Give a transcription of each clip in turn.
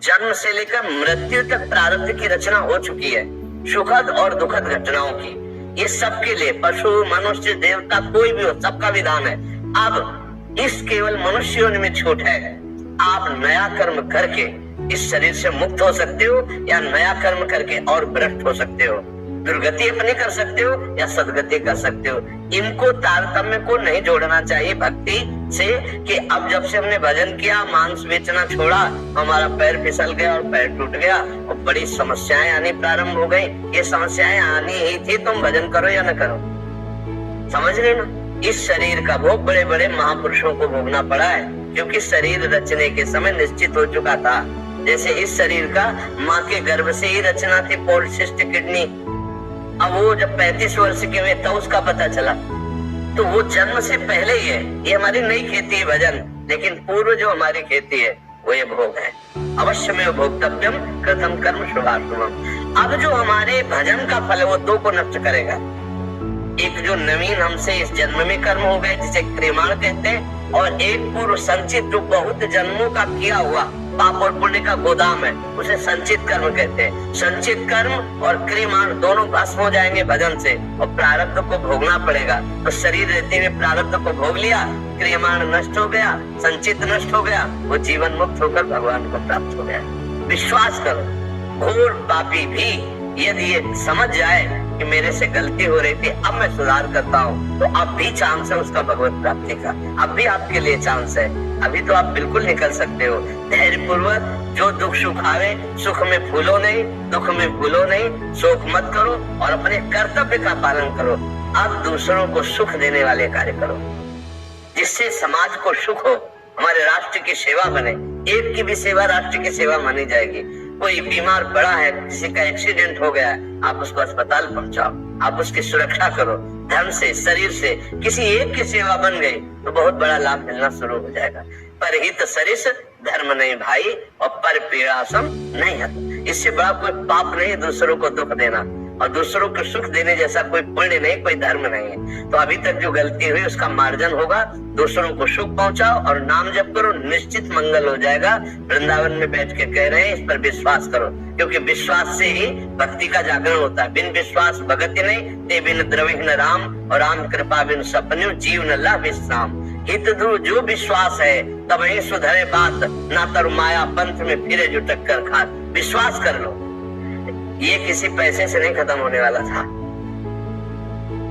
जन्म से लेकर मृत्यु तक प्रारब्ध की रचना हो चुकी है, सुखद और दुखद घटनाओं की। ये सबके लिए, पशु मनुष्य देवता कोई भी हो, सबका विधान है। अब इस केवल मनुष्य योनि में छूट है। आप नया कर्म करके इस शरीर से मुक्त हो सकते हो या नया कर्म करके और भ्रष्ट हो सकते हो। दुर्गति अपनी कर सकते हो या सदगति कर सकते हो। इनको तारतम्य को नहीं जोड़ना चाहिए भक्ति से कि अब जब से हमने भजन किया, मांस बेचना छोड़ा, हमारा पैर फिसल गया और पैर टूट गया और बड़ी समस्याएं आनी प्रारंभ हो गई। ये समस्याएं आनी ही थी, तुम भजन करो या न करो। समझ रहे ना? इस शरीर का भोग बड़े बड़े महापुरुषों को भोगना पड़ा है, क्योंकि शरीर रचने के समय निश्चित हो चुका था। जैसे इस शरीर का माँ के गर्भ से ही रचना थी, पॉलीसिस्टिक किडनी। अब वो जब 35 वर्ष के हुए तब उसका पता चला, तो वो जन्म से पहले ही है। ये हमारी नई खेती है भजन, लेकिन पूर्व जो हमारी खेती है वो ये भोग है। अवश्य में भोक्तव्यम कृतम कर्म शुभाशुभम। अब जो हमारे भजन का फल है वो दो को नष्ट करेगा। एक जो नवीन हमसे इस जन्म में कर्म हो गए जिसे क्रियमाण कहते हैं, और एक पूर्व संचित जो बहुत जन्मों का किया हुआ पाप और पुण्य का गोदाम है, उसे संचित कर्म कहते हैं। संचित कर्म और क्रियमाण दोनों भस्म हो जाएंगे भजन से, और प्रारब्ध को भोगना पड़ेगा। तो शरीर रहते हुए प्रारब्ध को भोग लिया, क्रियमाण नष्ट हो गया, संचित नष्ट हो गया, वो जीवन मुक्त होकर भगवान को प्राप्त हो गया। विश्वास करो, घोर पापी भी यदि ये समझ जाए कि मेरे से गलती हो रही थी, अब मैं सुधार करता हूँ, तो अब भी चांस है उसका भगवत प्राप्ति का। अब भी आपके लिए चांस है, अभी तो आप बिल्कुल निकल सकते हो। धैर्य पूर्वक जो दुख सुख आवे, सुख में भूलो नहीं, दुख में भूलो नहीं, शोक मत करो और अपने कर्तव्य का पालन करो। अब दूसरों को सुख देने वाले कार्य करो, जिससे समाज को सुख हो, हमारे राष्ट्र की सेवा बने। एक की भी सेवा राष्ट्र की सेवा मानी जाएगी। कोई बीमार पड़ा है, किसी का एक्सीडेंट हो गया है, आप उसको अस्पताल पहुंचाओ, आप उसकी सुरक्षा करो। धर्म से, शरीर से किसी एक की सेवा बन गई तो बहुत बड़ा लाभ मिलना शुरू हो जाएगा। परहित सरिस धर्म नहीं भाई, और पर पीड़ासम नहीं है। इससे बड़ा कोई पाप नहीं दूसरों को दुख देना, और दूसरों को सुख देने जैसा कोई पुण्य नहीं, कोई धर्म नहीं है। तो अभी तक जो गलती हुई उसका मार्जन होगा। दूसरों को सुख पहुंचाओ और नाम जप करो, निश्चित मंगल हो जाएगा। वृंदावन में बैठ के कह रहे हैं, इस पर विश्वास करो, क्योंकि विश्वास से ही भक्ति का जागरण होता है। बिन विश्वास भगति नहीं, ते बिन द्रविघ्न राम, और राम कृपा बिन सपन्यु जीव न ला विश्राम। हित ध्रुव जो विश्वास है तब ही सुधरे बात, ना तर माया पंथ में फिरे जो टक्कर खात। विश्वास कर लो, ये किसी पैसे से नहीं खत्म होने वाला था।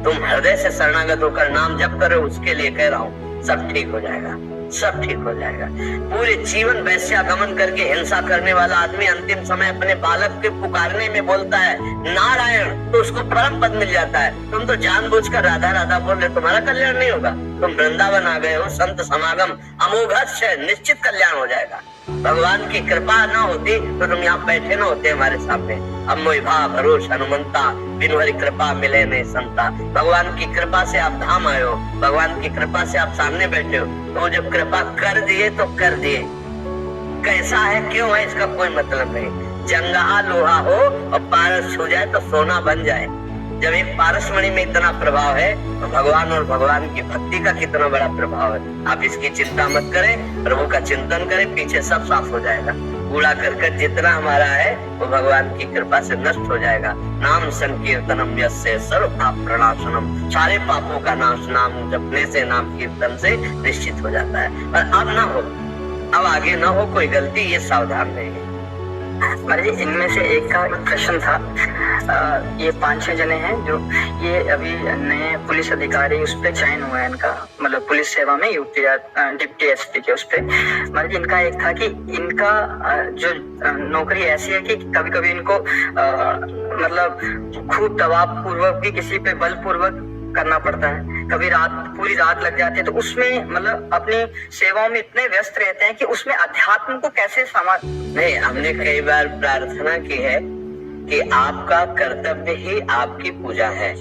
तुम हृदय से शरणागत होकर नाम जप करो, उसके लिए कह रहा हूँ, सब ठीक हो जाएगा, सब ठीक हो जाएगा। पूरे जीवन वैश्यागमन करके हिंसा करने वाला आदमी अंतिम समय अपने बालक के पुकारने में बोलता है नारायण, तो उसको परम पद मिल जाता है। तुम तो जानबूझकर राधा राधा बोल रहे, तुम्हारा कल्याण नहीं होगा। तुम वृंदावन आ गए हो, संत समागम अमोघ है, निश्चित कल्याण हो जाएगा। भगवान की कृपा ना होती तो तुम यहाँ बैठे ना होते हमारे सामने। अब मोहि भाव भरोस हनुमंता, बिनु हरि कृपा मिले नहीं संता। भगवान की कृपा से आप धाम आए हो, भगवान की कृपा से आप सामने बैठे हो। तो जब कृपा कर दिए तो कर दिए, कैसा है क्यों है इसका कोई मतलब नहीं। जंगहा लोहा हो और पारस छू जाए तो सोना बन जाए। जब एक पारसमणि में इतना प्रभाव है तो भगवान और भगवान की भक्ति का कितना बड़ा प्रभाव है। आप इसकी चिंता मत करें, प्रभु का चिंतन करें, पीछे सब साफ हो जाएगा। कूड़ा करकट जितना हमारा है वो भगवान की कृपा से नष्ट हो जाएगा। नाम संकीर्तनम यस्य सर्व पाप प्रणाशनम, सारे पापों का नाश नाम जपने से, नाम कीर्तन से निश्चित हो जाता है। पर अब ना हो, अब आगे ना हो कोई गलती, ये सावधान रहिए। इनमें से एक का प्रश्न था, ये 5-6 जने हैं जो ये अभी नए पुलिस अधिकारी उस पे चयन हुआ है इनका, मतलब पुलिस सेवा में यूपी डिप्टी एसपी के उस पे। मतलब इनका एक था कि इनका जो नौकरी ऐसी है कि कभी कभी इनको मतलब खूब दबाव पूर्वक भी किसी पे बल पूर्वक करना पड़ता है, कभी रात पूरी रात लग जाती है। तो उसमें मतलब अपनी सेवाओं में इतने व्यस्त रहते हैं कि उसमें अध्यात्म को कैसे समाज नहीं। हमने कई बार प्रार्थना की है कि आपका कर्तव्य ही आपकी पूजा है।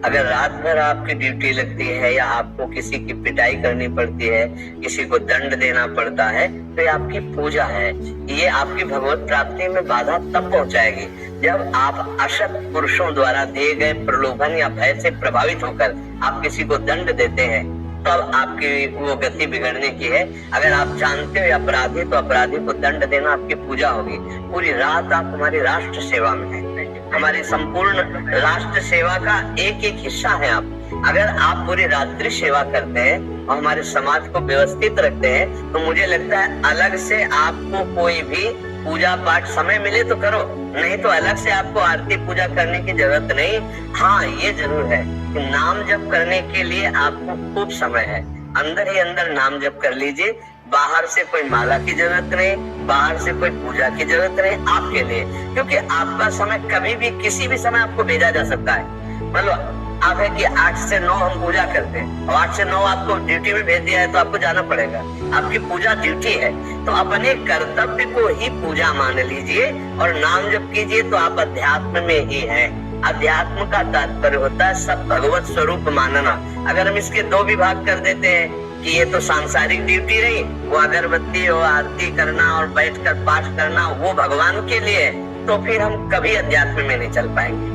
अगर रात भर आपकी ड्यूटी लगती है या आपको किसी की पिटाई करनी पड़ती है, किसी को दंड देना पड़ता है, तो ये आपकी पूजा है। ये आपकी भगवत प्राप्ति में बाधा तब पहुंचाएगी जब आप असत पुरुषों द्वारा दिए गए प्रलोभन या भय से प्रभावित होकर आप किसी को दंड देते हैं, तब आपकी वो गति बिगड़ने की है। अगर आप जानते हो अपराधी, तो अपराधी को दंड देना आपकी पूजा होगी। पूरी रात आप हमारी राष्ट्र सेवा में है, हमारी संपूर्ण राष्ट्र सेवा का एक एक हिस्सा है आप। अगर आप पूरी रात्रि सेवा करते हैं और हमारे समाज को व्यवस्थित रखते हैं, तो मुझे लगता है अलग से आपको कोई भी पूजा पाठ समय मिले तो करो, नहीं तो अलग से आपको आरती पूजा करने की जरूरत नहीं। हाँ, ये जरूर है कि नाम जप करने के लिए आपको खूब समय है, अंदर ही अंदर नाम जप कर लीजिए। बाहर से कोई माला की जरूरत नहीं, बाहर से कोई पूजा की जरूरत नहीं आपके लिए, क्योंकि आपका समय कभी भी किसी भी समय आपको भेजा जा सकता है। मतलब आप है कि 8 से 9 हम पूजा करते हैं और 8 से 9 आपको ड्यूटी में भेज दिया है तो आपको जाना पड़ेगा, आपकी पूजा ड्यूटी है। तो अपने कर्तव्य को ही पूजा मान लीजिए और नाम जप कीजिए, तो आप अध्यात्म में ही हैं। अध्यात्म का तात्पर्य होता है सब भगवत स्वरूप मानना। अगर हम इसके 2 विभाग कर देते हैं कि ये तो सांसारिक ड्यूटी रही, वो अगरबत्ती और आरती करना और बैठकर पाठ करना वो भगवान के लिए, तो फिर हम कभी अध्यात्म में नहीं चल पाएंगे।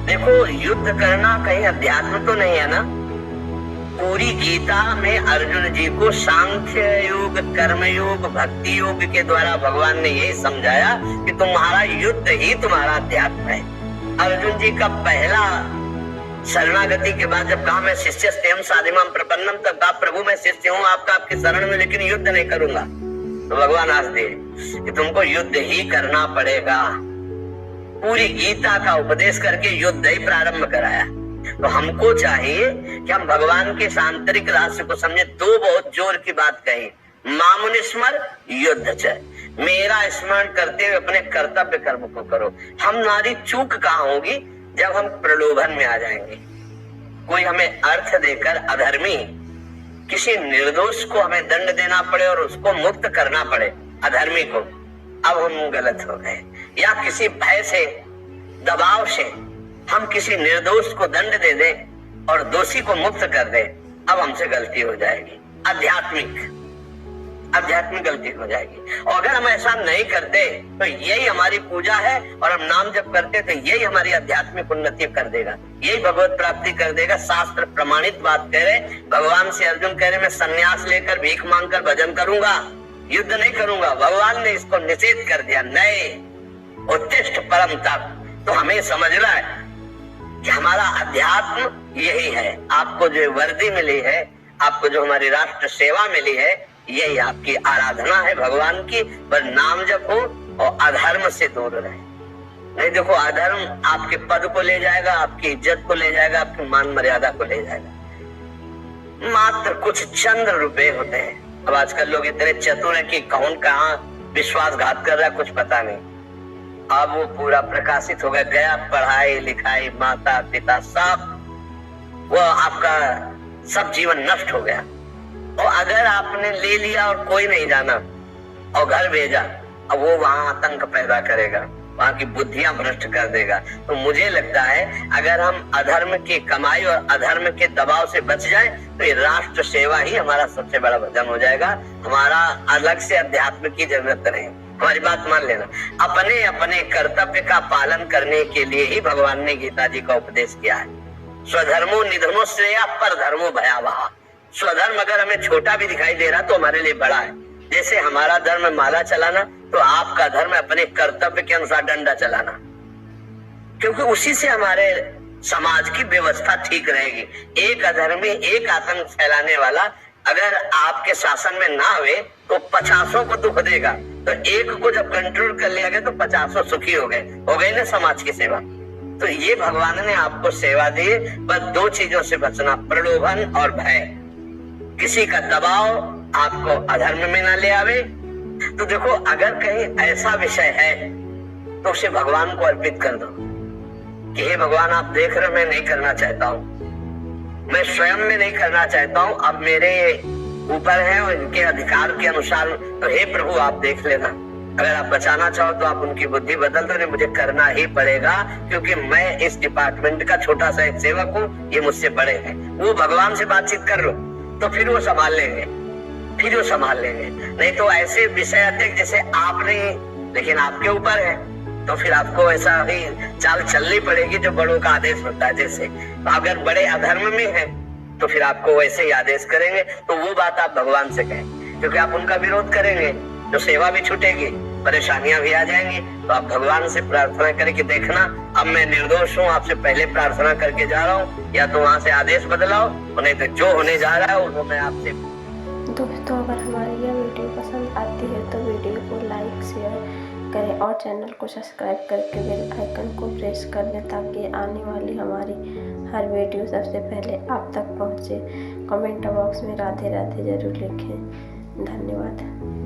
देखो, युद्ध करना कहीं अध्यात्म तो नहीं है ना। पूरी गीता में अर्जुन जी को सांख्य योग, कर्म योग, भक्ति योग के द्वारा भगवान ने यही समझाया कि तुम्हारा युद्ध ही तुम्हारा अध्यात्म है। अर्जुन जी का पहला शरणागति के बाद जब कहा मैं शिष्य स्तेम साधिमाम प्रपन्नम, तब कहा प्रभु मैं शिष्य हूँ आपका, आपके शरण में, लेकिन युद्ध नहीं करूंगा। तो भगवान हंस दिए कि तुमको युद्ध ही करना पड़ेगा। पूरी गीता का उपदेश करके युद्ध ही प्रारंभ कराया। तो हमको चाहिए कि हम भगवान के आंतरिक रहस्य को समझे। 2 बहुत जोर की बात कही, मामुनिस्मर युद्ध च, मेरा स्मरण करते हुए अपने कर्तव्य कर्म को करो। हमारी चूक कहाँ होगी? जब हम प्रलोभन में आ जाएंगे, कोई हमें अर्थ देकर अधर्मी किसी निर्दोष को हमें दंड देना पड़े और उसको मुक्त करना पड़े, अधर्मी को, अब हम गलत हो गए। या किसी भय से, दबाव से हम किसी निर्दोष को दंड दे दें और दोषी को मुक्त कर दें, अब हमसे गलती हो जाएगी, आध्यात्मिक गलती हो जाएगी। और अगर हम ऐसा नहीं करते तो यही हमारी पूजा है, और हम नाम जप करते तो यही हमारी आध्यात्मिक उन्नति कर देगा, यही भगवत प्राप्ति कर देगा। शास्त्र प्रमाणित बात कह रहे, भगवान से अर्जुन कह रहे मैं संन्यास लेकर भीख मांगकर भजन करूंगा, युद्ध नहीं करूंगा। भगवान ने इसको निषेध कर दिया, नए उत्तिष्ठ परम तप। तो हमें समझना है कि हमारा अध्यात्म यही है। आपको जो वर्दी मिली है, आपको जो हमारी राष्ट्र सेवा मिली है, यही आपकी आराधना है भगवान की। पर नाम जप हो और अधर्म से दूर रहे। नहीं, देखो, अधर्म आपके पद को ले जाएगा, आपकी इज्जत को ले जाएगा, आपकी मान मर्यादा को ले जाएगा। मात्र कुछ चंद रुपए होते हैं। अब आजकल लोग इतने चतुर हैं कि कौन कहाँ विश्वासघात कर रहा है कुछ पता नहीं। अब वो पूरा प्रकाशित हो गया, पढ़ाई लिखाई, माता पिता सब, वो आपका सब जीवन नष्ट हो गया। और अगर आपने ले लिया और कोई नहीं जाना और घर भेजा, अब वो वहां आतंक पैदा करेगा, वहां की बुद्धियां भ्रष्ट कर देगा। तो मुझे लगता है अगर हम अधर्म की कमाई और अधर्म के दबाव से बच जाएं, तो ये राष्ट्र सेवा ही हमारा सबसे बड़ा भजन हो जाएगा। हमारा अलग से अध्यात्म की जरूरत नहीं। हमारी बात मान लेना, अपने अपने कर्तव्य का पालन करने के लिए ही भगवान ने गीता जी का उपदेश किया है। स्वधर्मो निधनो श्रेया पर धर्मो भयावह। स्वधर्म अगर हमें छोटा भी दिखाई दे रहा तो हमारे लिए बड़ा है। जैसे हमारा धर्म माला चलाना, तो आपका धर्म अपने कर्तव्य के अनुसार डंडा चलाना, क्योंकि उसी से हमारे समाज की व्यवस्था ठीक रहेगी। एक अधर्मी, एक आतंक फैलाने वाला अगर आपके शासन में ना आवे तो 50 को दुख देगा। तो एक को जब कंट्रोल कर लिया गया तो 50 सुखी हो गए ना समाज की सेवा। तो ये भगवान ने आपको सेवा दी, बस 2 चीजों से बचना, प्रलोभन और भय। किसी का दबाव आपको अधर्म में ना ले आवे। तो देखो, अगर कहीं ऐसा विषय है तो उसे भगवान को अर्पित कर दो कि हे भगवान, आप देख रहे, मैं नहीं करना चाहता हूँ, मैं स्वयं में नहीं करना चाहता हूँ, अब मेरे ऊपर है और इनके अधिकार के अनुसार, तो हे प्रभु आप देख लेना। अगर आप बचाना चाहो तो आप उनकी बुद्धि बदल दो, नहीं मुझे करना ही पड़ेगा, क्योंकि मैं इस डिपार्टमेंट का छोटा सा एक सेवक हूँ, ये मुझसे बड़े हैं। वो भगवान से बातचीत कर लो तो फिर वो संभाल लेंगे, नहीं तो ऐसे विषय आते जैसे आप नहीं, लेकिन आपके ऊपर है, तो फिर आपको ऐसा ही चाल चलनी पड़ेगी जो बड़ों का आदेश होता है। जैसे अगर बड़े अधर्म में है तो फिर आपको वैसे ही आदेश करेंगे। तो वो बात आप भगवान से कहें, क्योंकि आप उनका विरोध करेंगे तो सेवा भी छूटेगी, परेशानियां भी आ जाएंगी। तो आप भगवान से प्रार्थना करें कि देखना अब मैं निर्दोष हूँ, आपसे पहले प्रार्थना करके जा रहा हूँ, या तो वहां से आदेश बदलाओ, नहीं तो जो होने जा रहा है वो मैं आपसे। दोस्तों, अगर हमारी यह वीडियो पसंद आती है तो वीडियो को लाइक शेयर करें और चैनल को सब्सक्राइब करके बेल आइकन को प्रेस कर लें, ताकि आने वाली हमारी हर वीडियो सबसे पहले आप तक पहुंचे। कमेंट बॉक्स में राधे राधे जरूर लिखें। धन्यवाद।